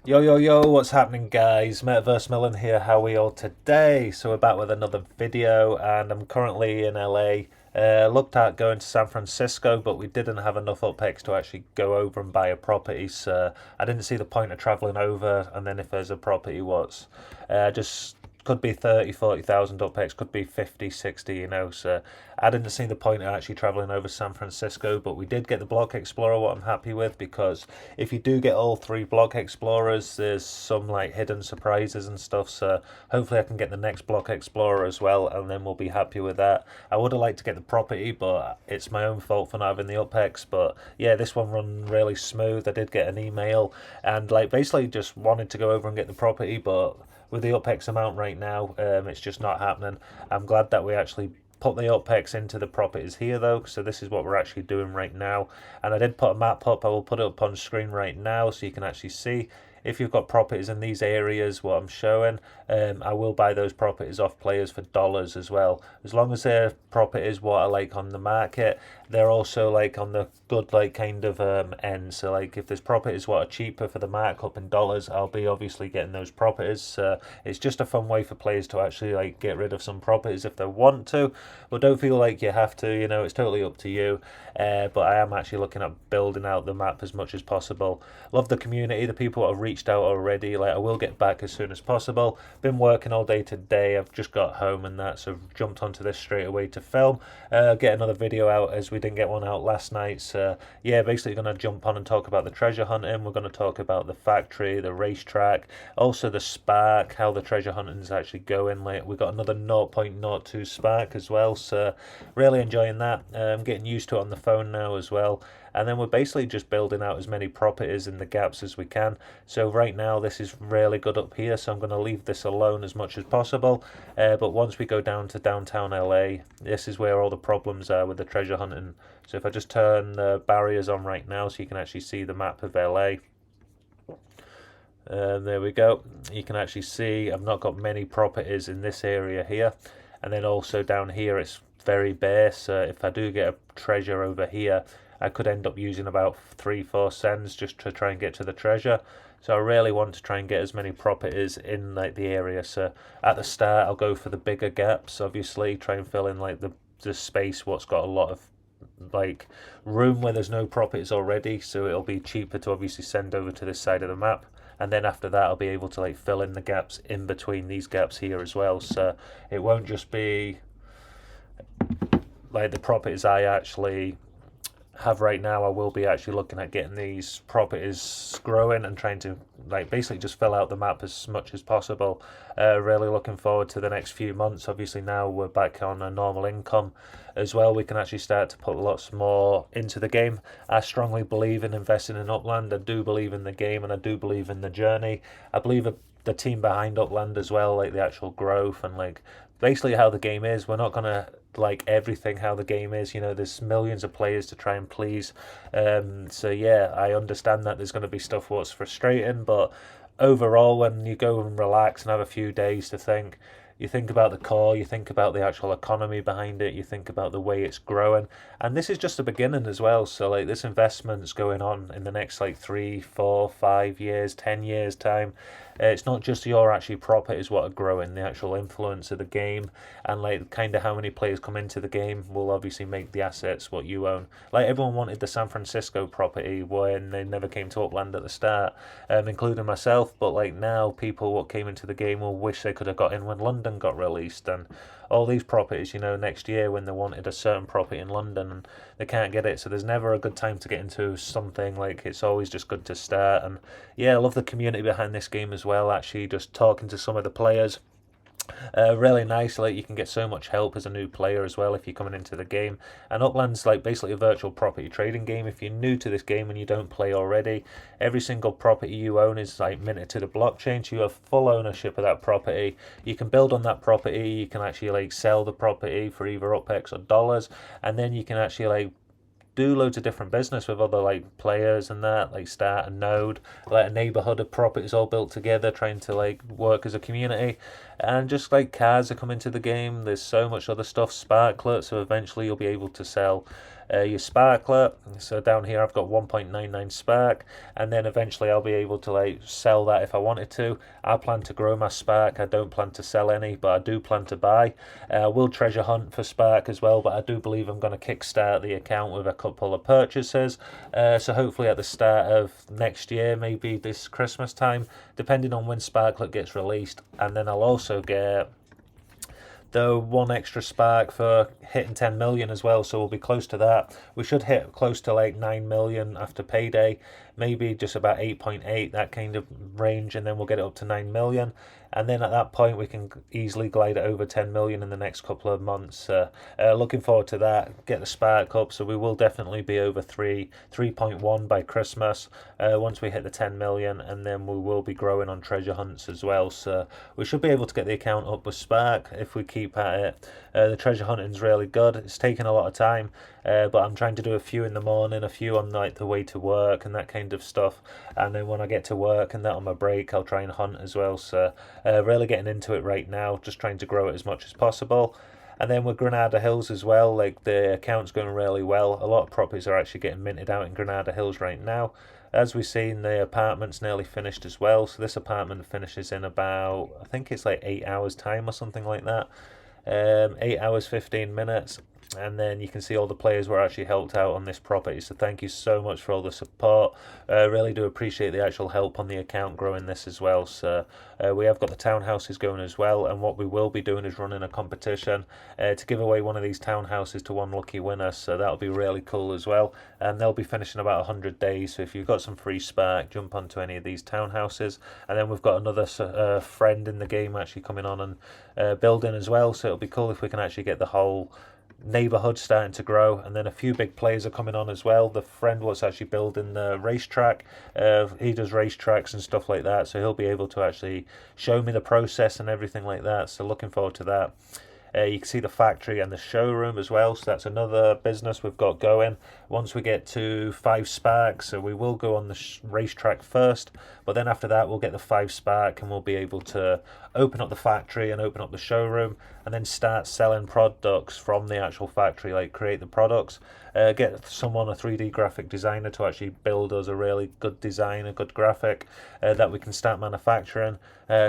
Yo, yo, yo, what's happening, guys? METAVERSEMILLEN here. How are we all today? So, we're back with another video, and I'm currently in LA. Looked at going to San Francisco, but we didn't have enough UPEX to actually go over and buy a property. So, I didn't see the point of traveling over, and then if there's a property, what's just could be 30, 40,000 UPEX, could be 50, 60, so I didn't see the point of actually traveling over San Francisco, but we did get the Block Explorer, what I'm happy with, because if you do get all three Block Explorers, there's some like hidden surprises and stuff, so hopefully I can get the next Block Explorer as well, and then we'll be happy with that. I would have liked to get the property, but it's my own fault for not having the UPEX, but yeah, this one run really smooth. I did get an email, and like basically just wanted to go over and get the property, but with the UPEX amount right now, it's just not happening. I'm glad that we actually put the UPEX into the properties here though, so this is what we're actually doing right now. And I did put a map up. I will put it up on screen right now so you can actually see if you've got properties in these areas, what I'm showing. I will buy those properties off players for dollars as well, as long as they're properties what I like on the market. They're also like on the good like kind of end, so like if there's properties what are cheaper for the markup in dollars, I'll be obviously getting those properties. It's just a fun way for players to actually like get rid of some properties if they want to, but don't feel like you have to, it's totally up to you. But I am actually looking at building out the map as much as possible. Love the community, the people that have reached out already. Like, I will get back as soon as possible. Been working all day today. I've just got home and that, so jumped onto this straight away to film. Get another video out, as we didn't get one out last night. So yeah, basically going to jump on and talk about the treasure hunting. We're going to talk about the factory, the racetrack, also the spark, how the treasure hunting is actually going. Like, we got another 0.02 spark as well, so really enjoying that. I'm getting used to it on the phone now as well. And then we're basically just building out as many properties in the gaps as we can. So right now this is really good up here, so I'm going to leave this alone as much as possible. But once we go down to downtown LA, this is where all the problems are with the treasure hunting. So if I just turn the barriers on right now so you can actually see the map of LA. There we go. You can actually see I've not got many properties in this area here. And then also down here it's very bare, so if I do get a treasure over here, I could end up using about 3-4 cents just to try and get to the treasure. So I really want to try and get as many properties in like the area. So at the start I'll go for the bigger gaps, obviously try and fill in like the space what's got a lot of like room where there's no properties already, so it'll be cheaper to obviously send over to this side of the map. And then after that I'll be able to like fill in the gaps in between these gaps here as well, so it won't just be like the properties I actually have right now. I will be actually looking at getting these properties growing and trying to like basically just fill out the map as much as possible. Really looking forward to the next few months. Obviously now we're back on a normal income as well, we can actually start to put lots more into the game. I strongly believe in investing in Upland. I do believe in the game and I do believe in the journey. I believe the team behind Upland as well, like the actual growth and like basically how the game is. We're not gonna like everything how the game is, there's millions of players to try and please. So yeah, I understand that there's going to be stuff what's frustrating, but overall when you go and relax and have a few days to think, you think about the core, you think about the actual economy behind it, you think about the way it's growing, and this is just the beginning as well. So like this investment's going on in the next like 3, 4, 5 years, 10 years time. It's not just your actually properties what are growing, the actual influence of the game and like kind of how many players come into the game will obviously make the assets what you own. Like everyone wanted the San Francisco property when they never came to Upland at the start, including myself, but like now people what came into the game will wish they could have got in when London got released, and all these properties, next year when they wanted a certain property in London and they can't get it. So there's never a good time to get into something. Like it's always just good to start. And yeah, I love the community behind this game as well. Actually, just talking to some of the players. Really nice. Like you can get so much help as a new player as well if you're coming into the game. And Upland's like basically a virtual property trading game. If you're new to this game and you don't play already, every single property you own is like minted to the blockchain, so you have full ownership of that property. You can build on that property. You can actually like sell the property for either UPEX or dollars, and then you can actually like do loads of different business with other like players and that, like start a node, like a neighbourhood of properties all built together, trying to like work as a community. And just like cars are coming to the game, there's so much other stuff, sparklets, so eventually you'll be able to sell your sparkler. So down here I've got 1.99 spark, and then eventually I'll be able to like sell that if I wanted to. I plan to grow my spark. I don't plan to sell any, but I do plan to buy. I will treasure hunt for spark as well, but I do believe I'm going to kickstart the account with a couple of purchases. So hopefully at the start of next year, maybe this Christmas time, depending on when Sparklet gets released, and then I'll also get the one extra spark for hitting 10 million as well, so we'll be close to that. We should hit close to like 9 million after payday, maybe just about 8.8, that kind of range, and then we'll get it up to 9 million, and then at that point we can easily glide it over 10 million in the next couple of months. Looking forward to that, get the spark up, so we will definitely be over 3.1 by Christmas once we hit the 10 million, and then we will be growing on treasure hunts as well, so we should be able to get the account up with spark if we keep at it. The treasure hunting is really good. It's taken a lot of time, but I'm trying to do a few in the morning, a few on like the way to work and that kind of stuff, and then when I get to work and that on my break I'll try and hunt as well. So really getting into it right now, just trying to grow it as much as possible. And then with Granada Hills as well, like the account's going really well. A lot of properties are actually getting minted out in Granada Hills right now. As we've seen, the apartment's nearly finished as well. So this apartment finishes in about, I think it's like 8 hours time or something like that. 8 hours 15 minutes, and then you can see all the players were actually helped out on this property, so thank you so much for all the support. Really do appreciate the actual help on the account growing this as well. So we have got the townhouses going as well, and what we will be doing is running a competition to give away one of these townhouses to one lucky winner, so that'll be really cool as well, and they'll be finishing about 100 days, so if you've got some free spark, jump onto any of these townhouses. And then we've got another friend in the game actually coming on and building as well, so it'll be cool if we can actually get the whole neighbourhood starting to grow. And then a few big players are coming on as well. The friend was actually building the racetrack. He does racetracks and stuff like that, so he'll be able to actually show me the process and everything like that, so looking forward to that. You can see the factory and the showroom as well, so that's another business we've got going. Once we get to 5 sparks, so we will go on the racetrack first, but then after that we'll get the 5 spark and we'll be able to open up the factory and open up the showroom, and then start selling products from the actual factory, like create the products, get someone, a 3D graphic designer, to actually build us a really good design, a good graphic that we can start manufacturing,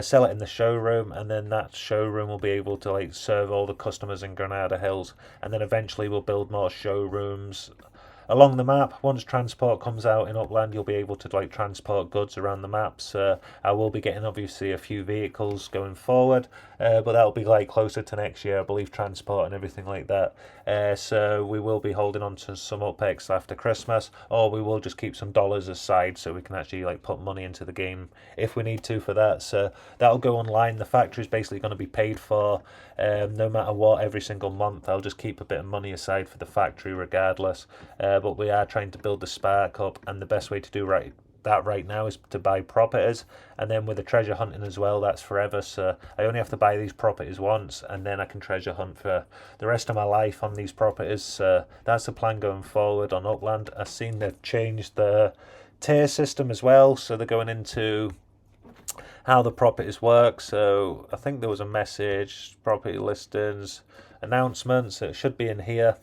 sell it in the showroom, and then that showroom will be able to like serve all the customers in Granada Hills, and then eventually we'll build more showrooms along the map. Once transport comes out in Upland, you'll be able to like transport goods around the maps. I will be getting obviously a few vehicles going forward, but that'll be like closer to next year, I believe, transport and everything like that. So we will be holding on to some UPEX after Christmas, or we will just keep some dollars aside so we can actually like put money into the game if we need to for that. So that'll go online. The factory is basically going to be paid for no matter what every single month. I'll just keep a bit of money aside for the factory regardless. But we are trying to build the spark up, and the best way to do that right now is to buy properties, and then with the treasure hunting as well, that's forever. So I only have to buy these properties once, and then I can treasure hunt for the rest of my life on these properties. So that's the plan going forward on Upland. I've seen they've changed the tier system as well, so they're going into how the properties work. So I think there was a message, property listings, announcements, it should be in here.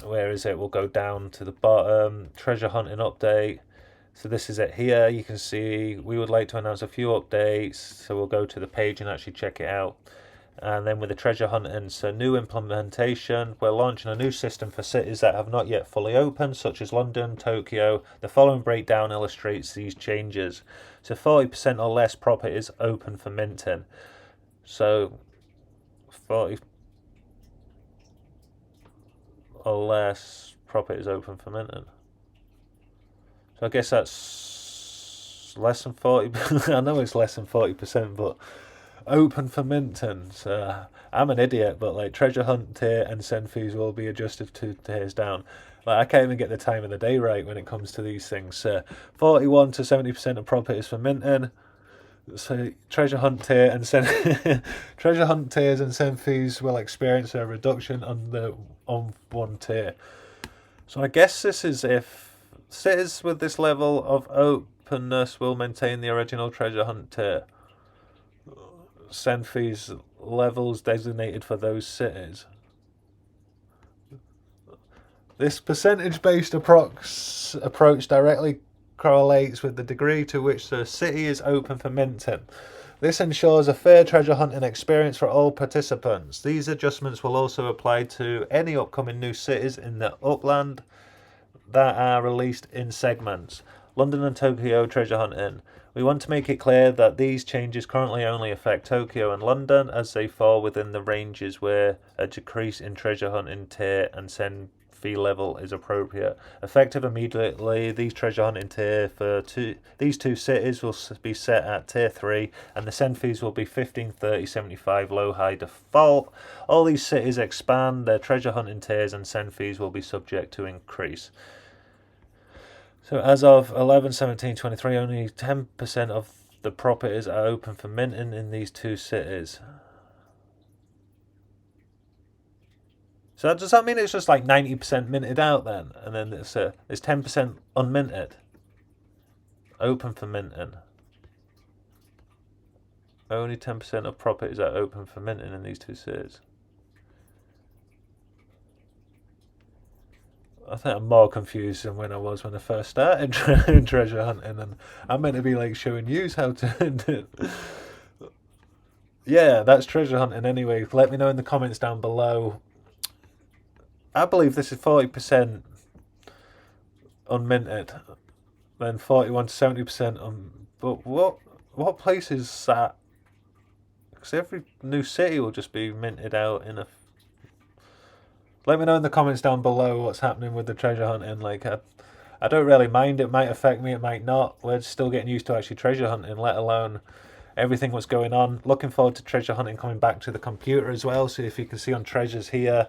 Where is it? We'll go down to the bottom, treasure hunting update. So this is it here. You can see we would like to announce a few updates, so we'll go to the page and actually check it out. And then with the treasure hunting, so new implementation, we're launching a new system for cities that have not yet fully opened, such as London, Tokyo. The following breakdown illustrates these changes. So 40% or less properties open for minting. So 40 or less properties open for minting. So I guess that's less than 40%. I know it's less than 40%, but open for minting. So I'm an idiot, but like treasure hunt tier and send fees will be adjusted 2 tiers down. Like I can't even get the time of the day right when it comes to these things. So 41 to 70% of properties for minting. So treasure hunt tier and send treasure hunt tiers and send fees will experience a reduction on one tier. So I guess this is if cities with this level of openness will maintain the original treasure hunt tier. Send fees levels designated for those cities. This percentage-based approach directly correlates with the degree to which the city is open for minting. This ensures a fair treasure hunting experience for all participants. These adjustments will also apply to any upcoming new cities in the UPLAND that are released in segments. London and Tokyo treasure hunting. We want to make it clear that these changes currently only affect Tokyo and London, as they fall within the ranges where a decrease in treasure hunting tier and send fee level is appropriate. Effective immediately, these treasure hunting tier for these two cities will be set at tier 3, and the send fees will be 15, 30, 75 low high default. All these cities expand their treasure hunting tiers, and send fees will be subject to increase. So as of 11/17/23, only 10% of the properties are open for minting in these two cities. So does that mean it's just like 90% minted out then? And then it's 10% unminted? Open for minting. Only 10% of properties are open for minting in these two cities. I think I'm more confused than when I was when I first started treasure hunting, and I'm meant to be like showing you how to. Yeah, that's treasure hunting anyway. Let me know in the comments down below. I believe this is 40% unminted, then 41 to 70% but what place is that? Because every new city will just be minted out in a. Let me know in the comments down below what's happening with the treasure hunting. Like, I don't really mind. It might affect me, it might not. We're still getting used to actually treasure hunting, let alone everything what's going on. Looking forward to treasure hunting coming back to the computer as well. So if you can see on treasures here,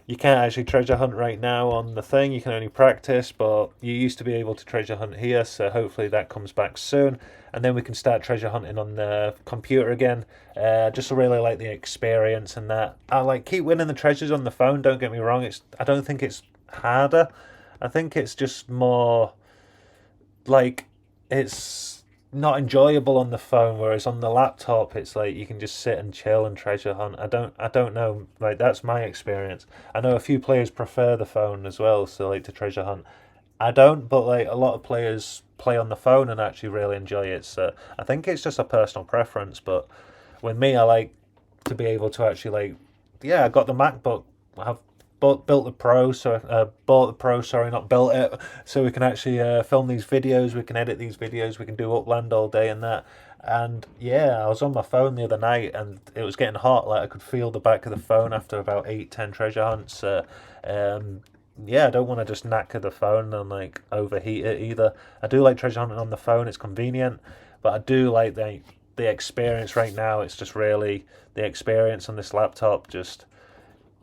you can't actually treasure hunt right now on the thing. You can only practice, but you used to be able to treasure hunt here. So hopefully that comes back soon. And then we can start treasure hunting on the computer again. Just really like the experience and that. I like keep winning the treasures on the phone, don't get me wrong. I don't think it's harder. I think it's just more like it's not enjoyable on the phone, whereas on the laptop it's like you can just sit and chill and treasure hunt. I don't know, like that's my experience. I know a few players prefer the phone as well, so like to treasure hunt. I don't, but like a lot of players play on the phone and actually really enjoy it. So I think it's just a personal preference. But with me, I like to be able to actually like, yeah, I got the MacBook. I've built the Pro, so bought the Pro. Sorry, not built it. So we can actually film these videos. We can edit these videos. We can do UPLAND all day and that. And yeah, I was on my phone the other night and it was getting hot. Like I could feel the back of the phone after about 8-10 treasure hunts. Yeah, I don't want to just knacker the phone and like overheat it either. I do like treasure hunting on the phone, it's convenient, but I do like the experience right now. It's just really the experience on this laptop. Just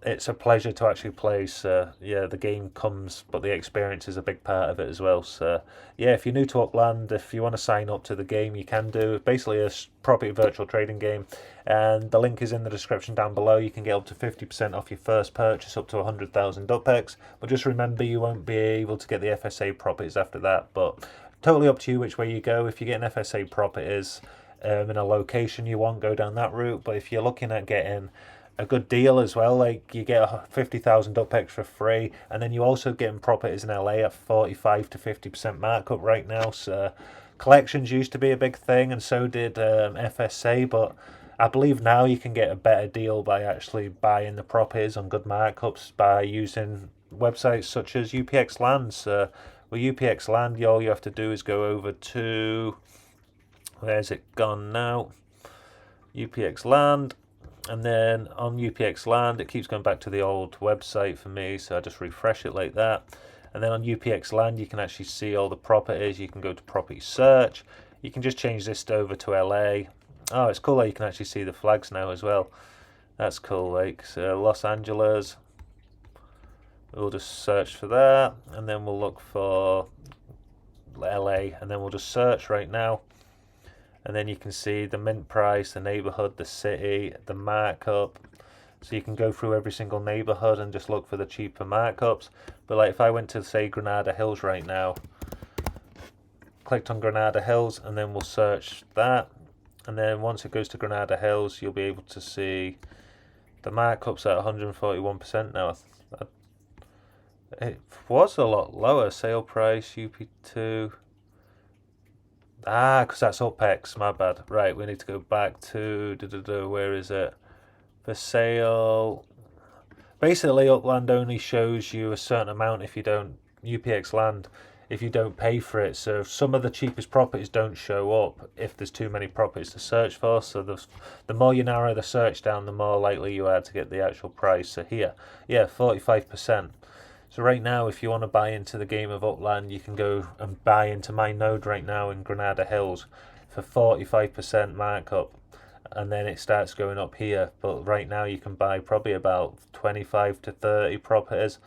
it's a pleasure to actually play. So yeah, the game comes, but the experience is a big part of it as well. So yeah, if you're new to UPLAND, if you want to sign up to the game, you can do. Basically a property virtual trading game, and the link is in the description down below. You can get up to 50% off your first purchase, up to 100,000 UPEX. But just remember, you won't be able to get the FSA properties after that. But totally up to you which way you go. If you get an FSA properties in a location you want, go down that route. But if you're looking at getting a good deal as well, like you get 50,000 UPEX for free, and then you also getting properties in LA at 45 to 50% markup right now. So collections used to be a big thing, and so did FSA, but I believe now you can get a better deal by actually buying the properties on good markups by using websites such as UPLAND. So with UPLAND, all you have to do is go over to, where's it gone now? UPLAND. And then on UPLAND, it keeps going back to the old website for me, so I just refresh it like that. And then on UPLAND, you can actually see all the properties. You can go to property search. You can just change this over to LA. Oh, it's cool that you can actually see the flags now as well. That's cool. Like so Los Angeles. We'll just search for that, and then we'll look for LA, and then we'll just search right now. And then you can see the mint price, the neighbourhood, the city, the markup. So you can go through every single neighbourhood and just look for the cheaper markups. But like if I went to say Granada Hills right now, clicked on Granada Hills, and then we'll search that. And then once it goes to Granada Hills, you'll be able to see the markups at 141% now. It was a lot lower. Sale price, UP2. Ah, because that's UPEX, my bad. Right, we need to go back to, where is it? For sale. Basically, Upland only shows you a certain amount if you don't, UPX land, if you don't pay for it. So some of the cheapest properties don't show up if there's too many properties to search for. So the more you narrow the search down, the more likely you are to get the actual price. So here, yeah, 45%. So right now, if you want to buy into the game of Upland, you can go and buy into my node right now in Granada Hills for 45% markup, and then it starts going up here. But right now you can buy probably about 25 to 30 properties,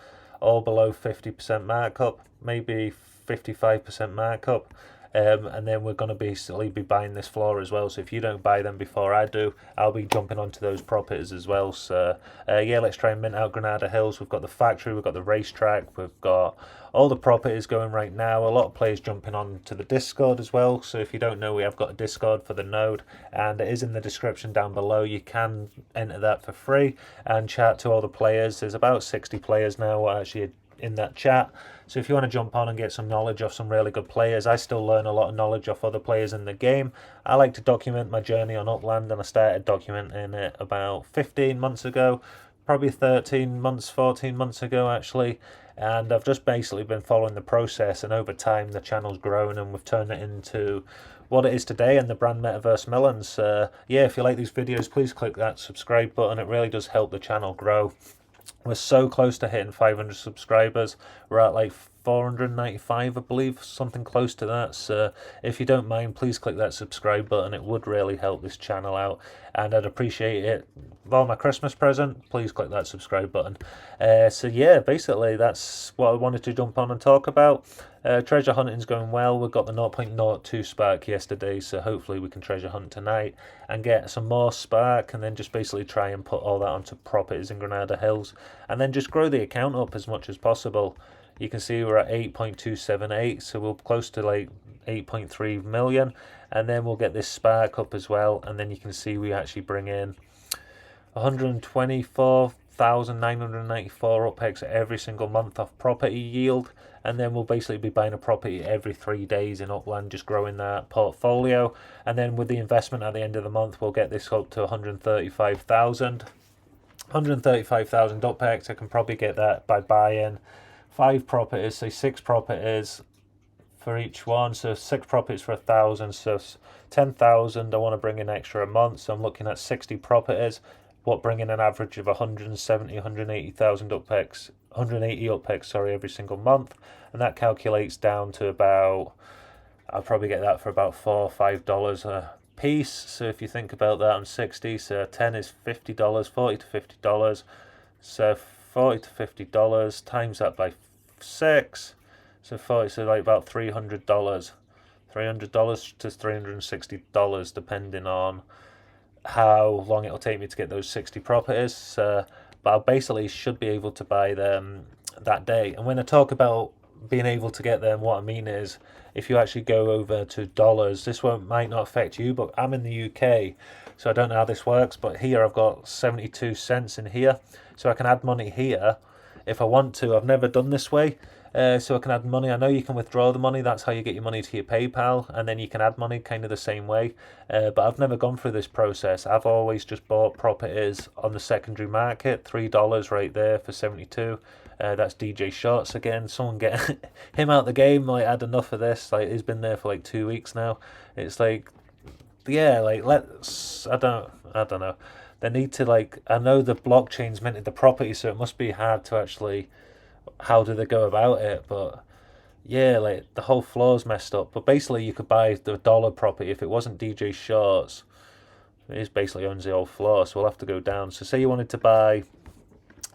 all below 50% markup, maybe 55% markup. And then we're going to basically be buying this floor as well. So if you don't buy them before I do, I'll be jumping onto those properties as well. So yeah, let's try and mint out Granada Hills. We've got the factory, we've got the racetrack, we've got all the properties going right now. A lot of players jumping on to the Discord as well. So if you don't know, we have got a Discord for the node, and it is in the description down below. You can enter that for free and chat to all the players. There's about 60 players now actually in that chat. So if you want to jump on and get some knowledge off some really good players, I still learn a lot of knowledge off other players in the game. I like to document my journey on Upland, and I started documenting it about 15 months ago, probably 13 months, 14 months ago actually. And I've just basically been following the process, and over time the channel's grown and we've turned it into what it is today and the brand METAVERSEMILLEN. Yeah, if you like these videos, please click that subscribe button. It really does help the channel grow. We're so close to hitting 500 subscribers. We're at like 495, I believe, something close to that. So if you don't mind, please click that subscribe button. It would really help this channel out, and I'd appreciate it. For my Christmas present, please click that subscribe button. So yeah, basically that's what I wanted to jump on and talk about. Treasure hunting's going well. We got the 0.02 spark yesterday, so hopefully we can treasure hunt tonight and get some more spark, and then just basically try and put all that onto properties in Granada Hills, and then just grow the account up as much as possible. You can see we're at 8.278, so we're close to like 8.3 million, and then we'll get this spark up as well, and then you can see we actually bring in 124,994 UPEX every single month off property yield, and then we'll basically be buying a property every 3 days in Upland, just growing that portfolio. And then with the investment at the end of the month, we'll get this up to 135,000 UPEX. I can probably get that by buying 5 properties, say 6 properties for each one, so 6 properties for 1,000, so 10,000. I want to bring in extra a month, so I'm looking at 60 properties, what bringing an average of 180,000 UPEX, 180 UPEX, sorry, every single month, and that calculates down to about, I'll probably get that for about $4 or $5 a piece. So if you think about that on 60, so 10 is $50, 40 to $50, so 40 to $50 times that by 6, so 40, so like about $300 to $360, depending on how long it'll take me to get those 60 properties. But I basically should be able to buy them that day. And when I talk about being able to get them, what I mean is if you actually go over to dollars, this might not affect you, but I'm in the UK, so I don't know how this works, but here I've got 72 cents in here, so I can add money here if I want to. I've never done this way. So I can add money. I know you can withdraw the money. That's how you get your money to your PayPal, and then you can add money kind of the same way. But I've never gone through this process. I've always just bought properties on the secondary market. $3 right there for 72. That's DJ Shorts again. Someone get him out the game. Like, had enough of this. Like, he's been there for like 2 weeks now. It's like, yeah, like let's. I don't know. They need to, like, I know the blockchain's minted the property, so it must be hard to actually. How do they go about it? But yeah, like the whole floor's messed up. But basically, you could buy the dollar property if it wasn't DJ Shorts. It basically owns the whole floor, so we'll have to go down. So say you wanted to buy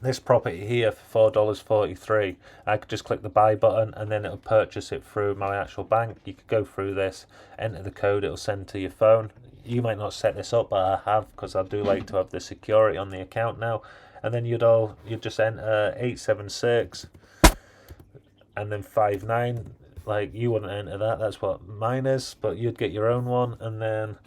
this property here for $4.43, I could just click the buy button and then it'll purchase it through my actual bank. You could go through this, enter the code, it'll send to your phone. You might not set this up, but I have, because I do like to have the security on the account now. And then you'd just enter 876 and then 59. Like, you wouldn't enter that, that's what mine is, but you'd get your own one, and then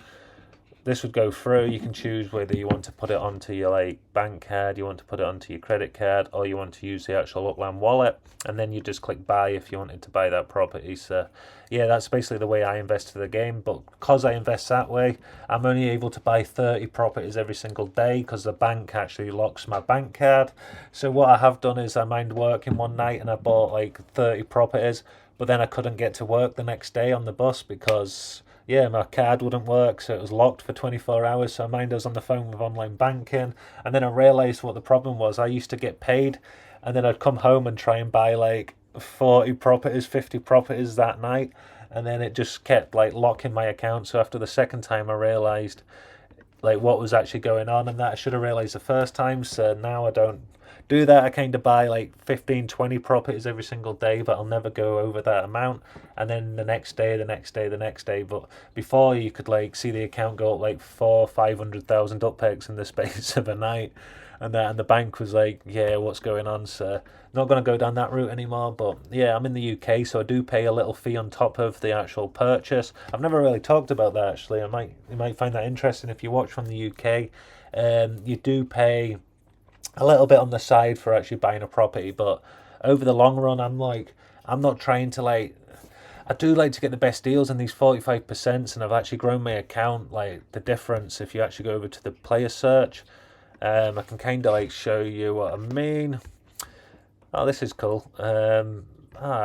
this would go through. You can choose whether you want to put it onto your like bank card, you want to put it onto your credit card, or you want to use the actual UPLAND wallet, and then you just click buy if you wanted to buy that property. So yeah, that's basically the way I invest for the game. But because I invest that way, I'm only able to buy 30 properties every single day because the bank actually locks my bank card. So what I have done is I mind working one night and I bought like 30 properties, but then I couldn't get to work the next day on the bus because yeah, my card wouldn't work, so it was locked for 24 hours. So I mind I was on the phone with online banking, and then I realised what the problem was. I used to get paid, and then I'd come home and try and buy like 40 properties, 50 properties that night, and then it just kept like locking my account. So after the second time, I realised like what was actually going on, and that I should have realised the first time. So now I don't do that. I kind of buy like 15, 20 properties every single day, but I'll never go over that amount. And then the next day, the next day, the next day. But before, you could like see the account go up like 500,000 uppex in the space of a night, and the bank was like, yeah, what's going on? So not going to go down that route anymore. But yeah, I'm in the UK, so I do pay a little fee on top of the actual purchase. I've never really talked about that actually. You might find that interesting if you watch from the UK. You do pay a little bit on the side for actually buying a property, but over the long run, I'm not trying to like, I do like to get the best deals in these 45%, and I've actually grown my account. Like the difference, if you actually go over to the player search, I can kind of like show you what I mean. Oh, this is cool. I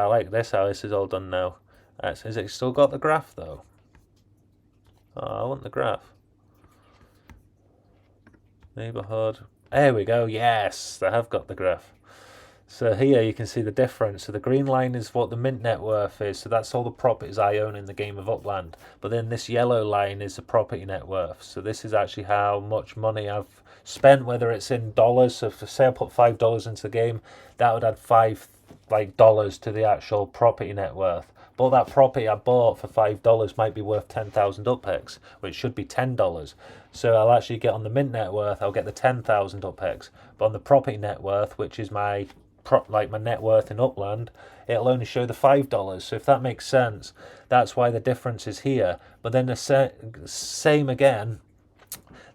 like this, how this is all done now. Is it still got the graph though? Oh, I want the graph. Neighbourhood. There we go, yes, I have got the graph. So here you can see the difference. So the green line is what the mint net worth is. So that's all the properties I own in the game of UPLAND. But then this yellow line is the property net worth. So this is actually how much money I've spent, whether it's in dollars. So if say I put $5 into the game, that would add $5 to the actual property net worth. But that property I bought for $5 might be worth 10,000 upx, which should be $10. So I'll actually get on the mint net worth, I'll get the 10,000 upx. But on the property net worth, which is my net worth in UPLAND, it'll only show the $5. So if that makes sense, that's why the difference is here. But then the same again,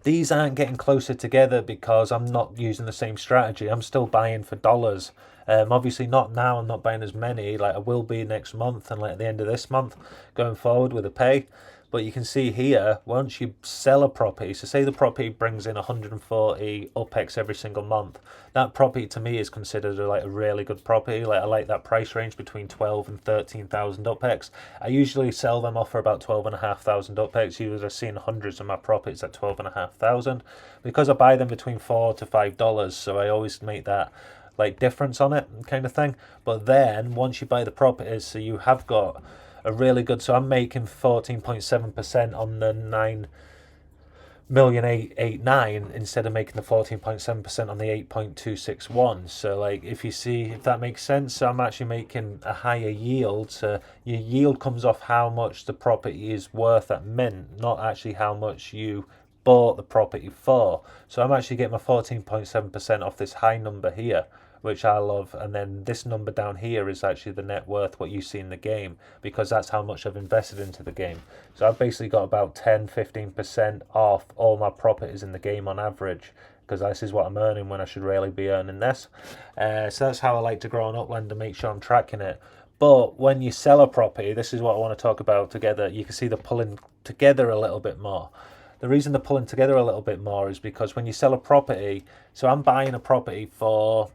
these aren't getting closer together because I'm not using the same strategy. I'm still buying for dollars. Obviously not now, I'm not buying as many, like I will be next month and like at the end of this month going forward with the pay. But you can see here, once you sell a property, so say the property brings in 140 UPEX every single month, that property to me is considered like a really good property. Like I like that price range between 12 and 13,000 UPEX. I usually sell them off for about 12,500 UPEX. Usually I've seen hundreds of my properties at 12,500 because I buy them between $4 to $5. So I always make that like difference on it kind of thing. But then once you buy the properties, so you have got a really good, so I'm making 14.7% on the 9,889 instead of making the 14.7% on the 8.261. So like if you see, if that makes sense, so I'm actually making a higher yield. So your yield comes off how much the property is worth at mint, not actually how much you bought the property for. So I'm actually getting my 14.7% off this high number here, which I love, and then this number down here is actually the net worth, what you see in the game, because that's how much I've invested into the game. So I've basically got about 10-15% off all my properties in the game on average, because this is what I'm earning when I should really be earning this. So that's how I like to grow on UPLAND to make sure I'm tracking it. But when you sell a property, this is what I want to talk about together, you can see the pulling together a little bit more. The reason they're pulling together a little bit more is because when you sell a property, so I'm buying a property for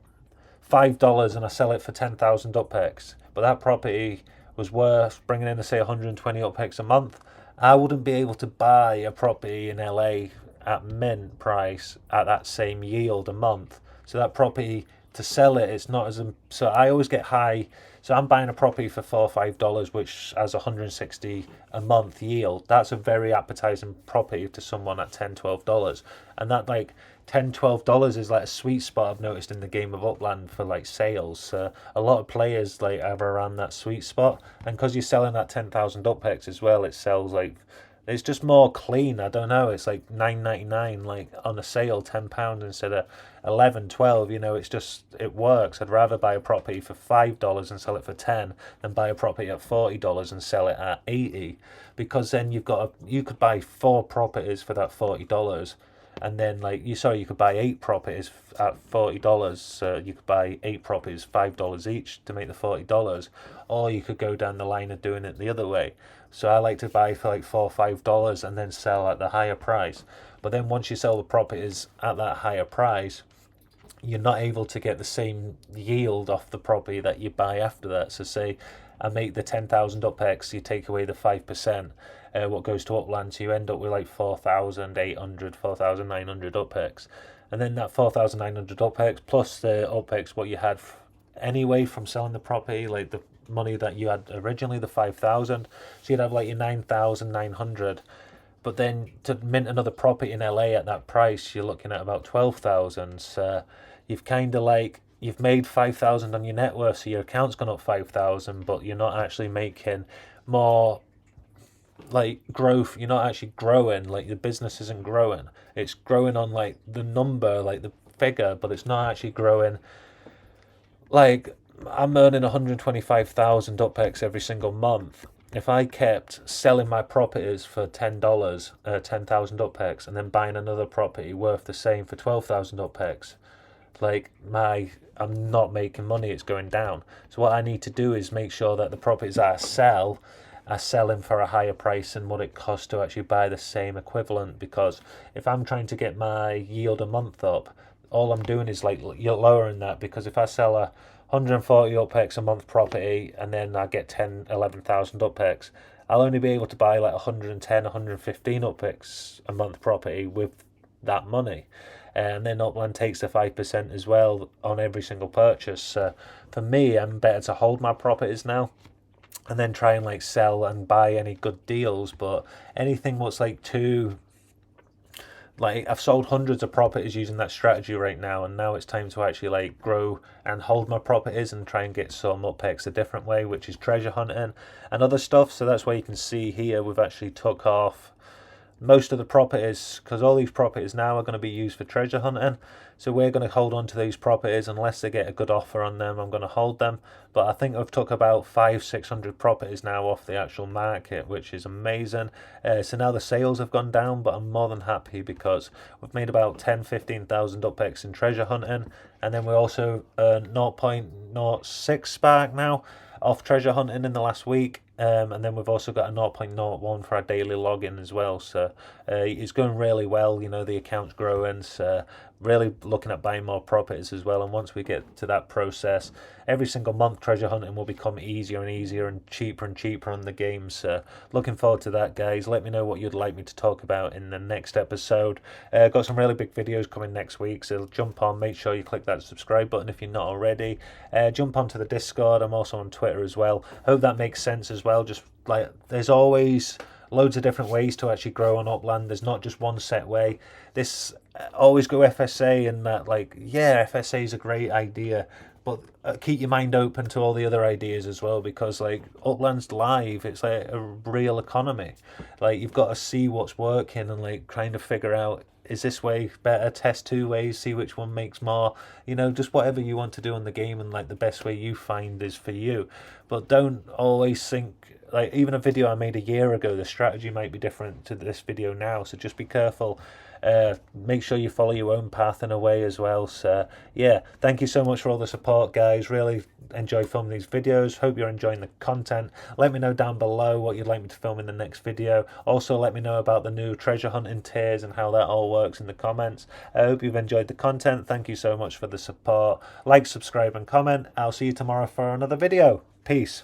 $5 and I sell it for 10,000 UPEX, but that property was worth bringing in, say, 120 UPEX a month. I wouldn't be able to buy a property in LA at mint price at that same yield a month. So that property, to sell it, it's not as, so I always get high. So I'm buying a property for $4 or $5, which has 160 a month yield. That's a very appetizing property to someone at $10-12, and that like $10-12 is like a sweet spot I've noticed in the game of UPLAND for like sales. A lot of players like have around that sweet spot, and because you're selling at 10,000 UPEX as well, it sells like It's just more clean. I don't know. It's like 9.99, like on a sale, £10 instead of 11, 12. You know, it's just, it works. I'd rather buy a property for $5 and sell it for 10 than buy a property at $40 and sell it at 80, because then you could buy 4 properties for that $40, and then like you could buy 8 properties at $40. You could buy 8 properties $5 each to make the $40, or you could go down the line of doing it the other way. So I like to buy for like $4 or $5 and then sell at the higher price. But then once you sell the properties at that higher price, you're not able to get the same yield off the property that you buy after that. So say I make the 10,000 UPEX, you take away the 5%, what goes to Upland, so you end up with like 4,800, 4,900 UPEX. And then that 4,900 UPEX plus the UPEX what you had anyway from selling the property, like the money that you had originally, the 5,000, so you'd have like your 9,900. But then to mint another property in LA at that price, you're looking at about 12,000. So you've kind of like, you've made 5,000 on your net worth, so your account's gone up 5,000, but you're not actually making more like growth. You're not actually growing. Like the business isn't growing. It's growing on like the number, like the figure, but it's not actually growing. Like I'm earning 125,000 UPEX every single month. If I kept selling my properties for $10, 10,000 UPEX, and then buying another property worth the same for 12,000 UPEX, like I'm not making money, it's going down. So what I need to do is make sure that the properties that I sell are selling for a higher price than what it costs to actually buy the same equivalent, because if I'm trying to get my yield a month up, all I'm doing is like you're lowering that, because if I sell a 140 UPEX a month property and then I get 10, 11,000 UPEX, I'll only be able to buy like 110, 115 UPEX a month property with that money. And then Upland takes the 5% as well on every single purchase. For me, I'm better to hold my properties now and then try and like sell and buy any good deals. But anything what's like like I've sold hundreds of properties using that strategy right now, and now it's time to actually like grow and hold my properties and try and get some UPEX a different way, which is treasure hunting and other stuff. So that's why you can see here we've actually took off most of the properties, because all these properties now are going to be used for treasure hunting. So we're going to hold on to these properties unless they get a good offer on them. I'm going to hold them. But I think I've took about 500-600 properties now off the actual market, which is amazing. So now the sales have gone down, but I'm more than happy because we've made about 10,000-15,000 UPEX in treasure hunting, and then we also earned 0.06 spark now off treasure hunting in the last week. And then we've also got a 0.01 for our daily login as well. So it's going really well. You know, the account's growing. So really looking at buying more properties as well. And once we get to that process, every single month treasure hunting will become easier and easier and cheaper on the game. So looking forward to that, guys. Let me know what you'd like me to talk about in the next episode. Got some really big videos coming next week, so jump on. Make sure you click that subscribe button if you're not already. Jump onto the Discord. I'm also on Twitter as well. Hope that makes sense as well. Just like there's always loads of different ways to actually grow on Upland. There's not just one set way. This always go FSA, and that like, yeah, FSA is a great idea, but keep your mind open to all the other ideas as well, because like Upland's live, it's like a real economy. Like you've got to see what's working and like trying to figure out, is this way better, test 2 ways, see which one makes more, you know, just whatever you want to do in the game, and like the best way you find is for you. But don't always think, like even a video I made a year ago, the strategy might be different to this video now, so just be careful. Make sure you follow your own path in a way as well. So yeah, thank you so much for all the support, guys. Really enjoy filming these videos. Hope you're enjoying the content. Let me know down below what you'd like me to film in the next video. Also let me know about the new treasure hunting tiers and how that all works in the comments. I hope you've enjoyed the content. Thank you so much for the support. Like, subscribe and comment. I'll see you tomorrow for another video. Peace.